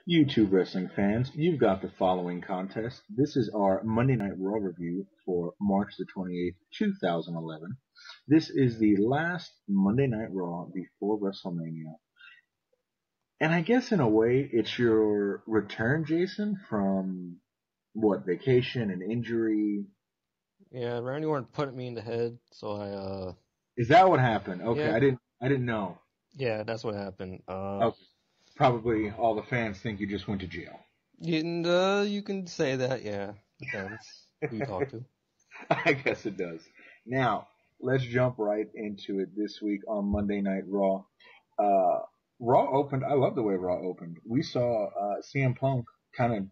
YouTube wrestling fans, you've got the following contest. This is our Monday Night Raw review for March the 28th, 2011. This is the last Monday Night Raw before WrestleMania. And I guess in a way, it's your return, Jason, from what, vacation and injury? Yeah, Randy Orton put me in the head, so Is that what happened? Okay, yeah, I didn't know. yeah, that's what happened. Okay. Probably all the fans think you just went to jail. You can say that, yeah, depends who you talk to. I guess it does. Now, let's jump right into it this week on Monday Night Raw. Uh, Raw opened. I love the way Raw opened. We saw CM Punk kind of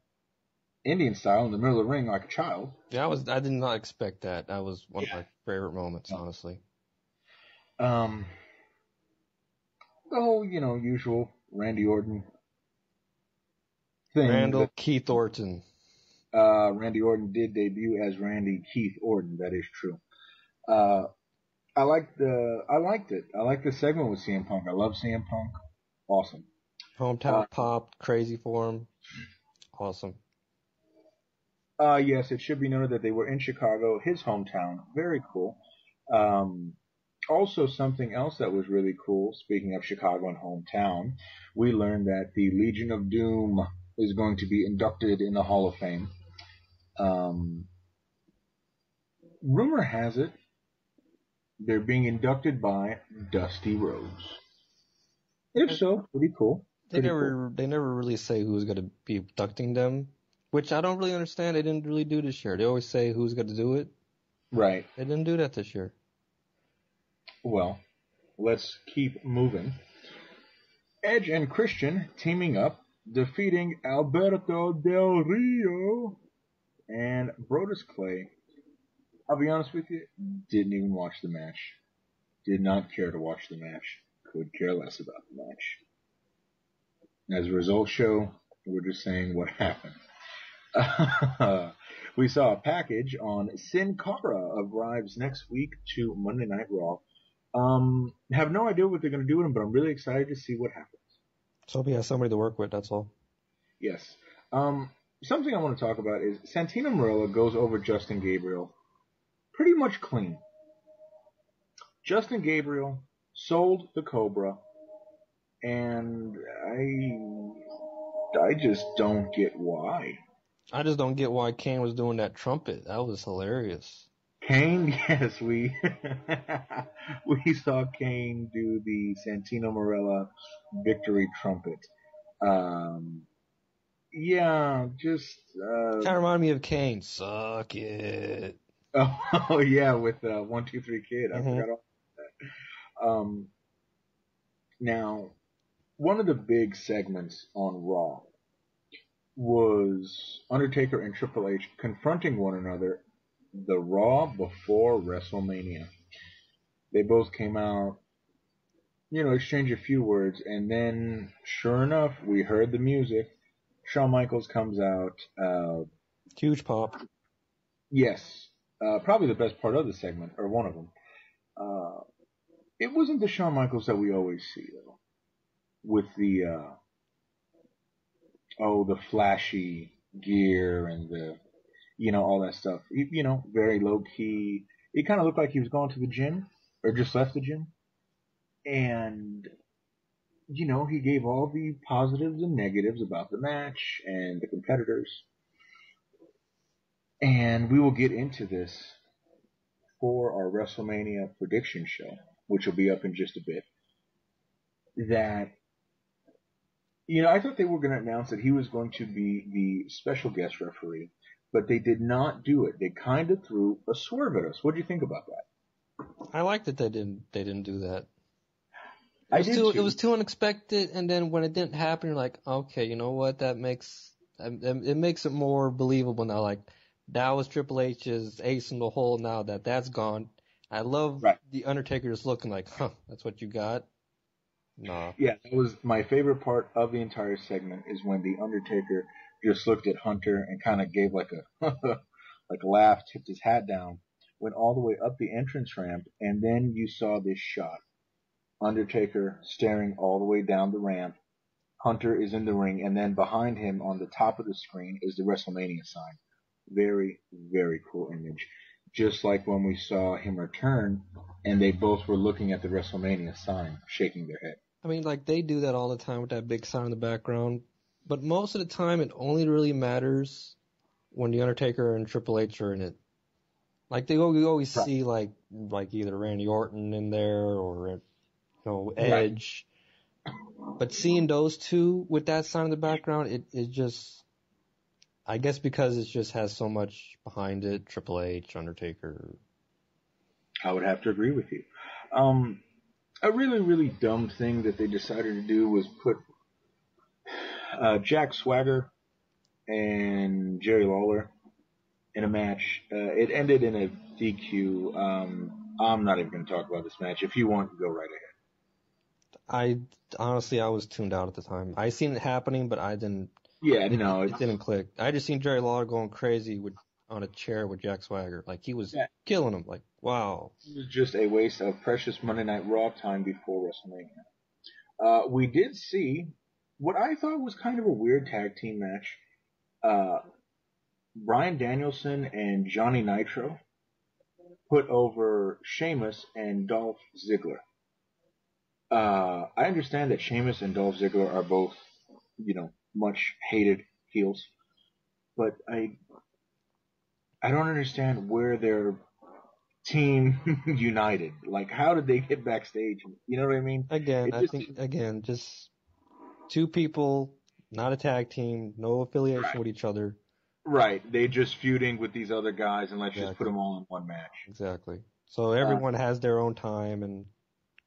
Indian style in the middle of the ring like a child. Yeah, I did not expect that. That was one of Yeah. my favorite moments, honestly. Um, the whole, usual Randy Orton thing Randall that Keith Orton. Randy Orton did debut as Randy Keith Orton. That is true. Uh, I liked it. I liked the segment with CM Punk. I love CM Punk. Awesome. Uh, Hometown popped, crazy for him. Awesome. yes, it should be noted that they were in Chicago, his hometown. Very cool. Um, also, something else that was really cool, speaking of Chicago and hometown, we learned that the Legion of Doom is going to be inducted in the Hall of Fame. Um, rumor has it they're being inducted by Dusty Rhodes. If And so, pretty cool. They Pretty cool. never really say who's gonna be abducting them, which I don't really understand. They didn't really do this year. They always say who's gonna do it. Right. They didn't do that this year. Well, let's keep moving. Edge and Christian teaming up, defeating Alberto Del Rio and Brodus Clay. I'll be honest with you, didn't even watch the match. Did not care to watch the match. Could care less about the match. As a result show, we're just saying what happened. We saw a package on Sin Cara arrives next week to Monday Night Raw. Have no idea what they're going to do with him, but I'm really excited to see what happens. So he has somebody to work with. That's all. Yes. Something I want to talk about is Santino Marella goes over Justin Gabriel pretty much clean. Justin Gabriel sold the Cobra, and I just don't get why. I just don't get why Kane was doing that trumpet. That was hilarious. Kane, yes, we we saw Kane do the Santino Marella victory trumpet. Um, yeah, just Kind of reminded me of Kane. Suck it. oh yeah, with 1, 2, 3 Kid. I hmm forgot all that. Now, one of the big segments on Raw was Undertaker and Triple H confronting one another the Raw before WrestleMania. They both came out, exchange a few words, and then, sure enough, we heard the music. Shawn Michaels comes out. Huge pop. Yes, probably the best part of the segment, or one of them. Uh, it wasn't the Shawn Michaels that we always see, though, with the flashy gear and all that stuff. Very low key. It kind of looked like he was going to the gym, or just left the gym. And he gave all the positives and negatives about the match and the competitors. And we will get into this for our WrestleMania prediction show, which will be up in just a bit. That, I thought they were going to announce that he was going to be the special guest referee, but they did not do it. They kind of threw a swerve at us. What do you think about that? I like that they didn't do that. I did too. It was too unexpected, and then when it didn't happen, you're like, okay, you know what? It makes it more believable now. Like that was Triple H's ace in the hole. Now that's gone. I love Right. the Undertaker just looking like, that's what you got. Nah. Yeah, that was my favorite part of the entire segment is when the Undertaker just looked at Hunter and kind of gave like a like a laugh, tipped his hat down, went all the way up the entrance ramp, and then you saw this shot. Undertaker staring all the way down the ramp, Hunter is in the ring, and then behind him on the top of the screen is the WrestleMania sign. Very, very cool image. Just like when we saw him return, and they both were looking at the WrestleMania sign, shaking their head. I mean, like, they do that all the time with that big sign in the background, but most of the time it only really matters when The Undertaker and Triple H are in it. Like, we always Right. see, like either Randy Orton in there or, Right. Edge. But seeing those two with that sign in the background, it just, I guess because it just has so much behind it, Triple H, Undertaker. I would have to agree with you. A really, really dumb thing that they decided to do was put Jack Swagger and Jerry Lawler in a match. It ended in a DQ. I'm not even going to talk about this match. If you want, go right ahead. I was tuned out at the time. I seen it happening, but I didn't. Yeah, no, It didn't click. I just seen Jerry Lawler going crazy on a chair with Jack Swagger. Like, he was killing him. Like, wow. it was just a waste of precious Monday Night Raw time before WrestleMania. We did see what I thought was kind of a weird tag team match. Bryan Danielson and Johnny Nitro put over Sheamus and Dolph Ziggler. I understand that Sheamus and Dolph Ziggler are both, much hated heels, but I don't understand where their team united. Like, how did they get backstage? You know what I mean? Again, I think just two people, not a tag team, no affiliation with each other. Right. They just feuding with these other guys, and let's just put them all in one match. Exactly. So everyone has their own time, and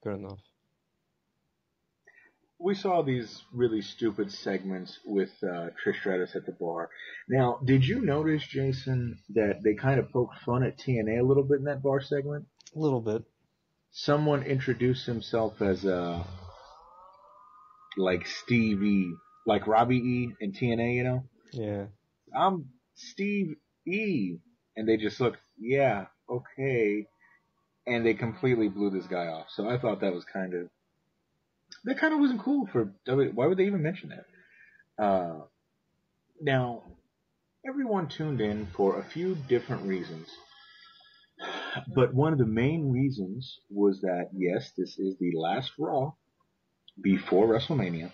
good enough. We saw these really stupid segments with Trish Stratus at the bar. Now, did you notice, Jason, that they kind of poked fun at TNA a little bit in that bar segment? A little bit. Someone introduced himself as like Steve E, like Robbie E in TNA, you know? Yeah. I'm Steve E. And they just looked, yeah, okay. And they completely blew this guy off. So I thought that wasn't cool for WWE. Why would they even mention that? Now, everyone tuned in for a few different reasons. But one of the main reasons was that, yes, this is the last Raw before WrestleMania.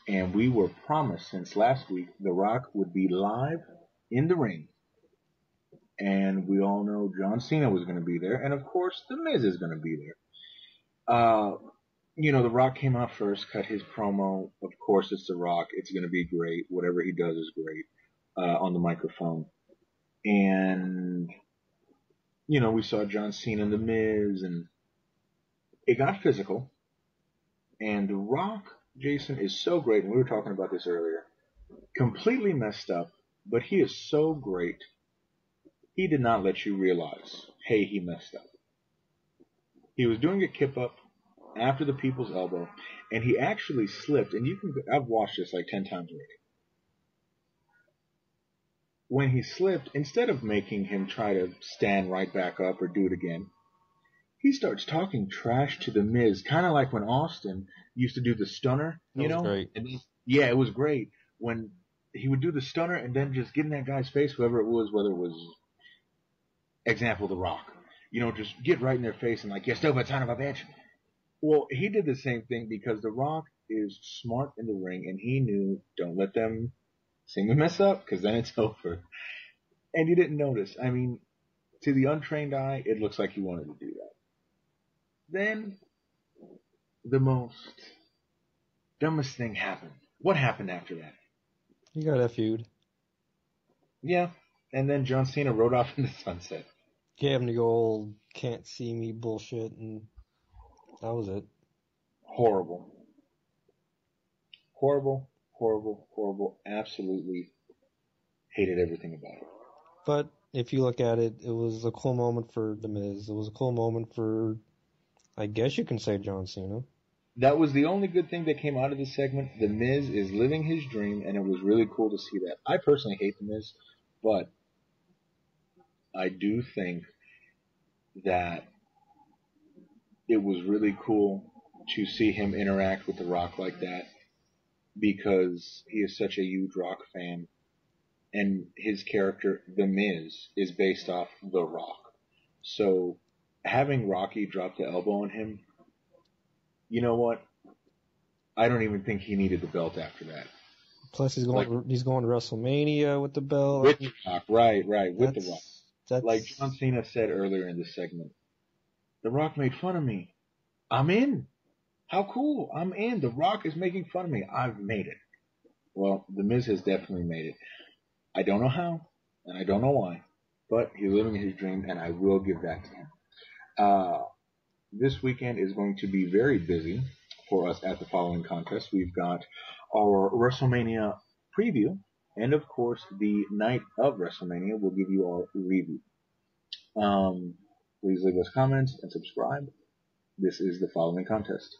And we were promised since last week The Rock would be live in the ring. And we all know John Cena was going to be there. And of course, The Miz is going to be there. The Rock came out first, cut his promo. Of course, it's The Rock. It's going to be great. Whatever he does is great on the microphone. And, we saw John Cena and The Miz, and it got physical. And The Rock, Jason, is so great, and we were talking about this earlier. Completely messed up, but he is so great. He did not let you realize, hey, he messed up. He was doing a kip up after the people's elbow, and he actually slipped. And I've watched this like 10 times already. When he slipped, instead of making him try to stand right back up or do it again, he starts talking trash to The Miz, kind of like when Austin used to do the stunner, you know? Great. Yeah, it was great. When he would do the stunner and then just get in that guy's face, whether it was, example, The Rock. Just get right in their face and like, you're stupid son of a bitch. Well, he did the same thing because The Rock is smart in the ring, and he knew, don't let them seem to mess up, because then it's over. And he didn't notice. I mean, to the untrained eye, it looks like he wanted to do that. Then, the most dumbest thing happened. What happened after that? You got that feud. Yeah, and then John Cena rode off into the sunset. Gave him the old can't see me bullshit, and that was it. Horrible. Horrible, horrible, horrible. Absolutely hated everything about it. But if you look at it, it was a cool moment for The Miz. It was a cool moment for, I guess you can say, John Cena. That was the only good thing that came out of this segment. The Miz is living his dream, and it was really cool to see that. I personally hate The Miz, but I do think that it was really cool to see him interact with The Rock like that. because he is such a huge Rock fan, and his character, The Miz, is based off The Rock. So having Rocky drop the elbow on him, you know what? I don't even think he needed the belt after that. Plus, he's going to WrestleMania with the belt. With The Rock, right, with The Rock. That's... Like John Cena said earlier in this segment, The Rock made fun of me. I'm in. How cool. I'm in. The Rock is making fun of me. I've made it. Well, The Miz has definitely made it. I don't know how, and I don't know why, but he's living his dream, and I will give that to him. This weekend is going to be very busy for us at the following contest. We've got our WrestleMania preview, and of course, the night of WrestleMania, we'll give you our review. Please leave us comments and subscribe. This is the following contest.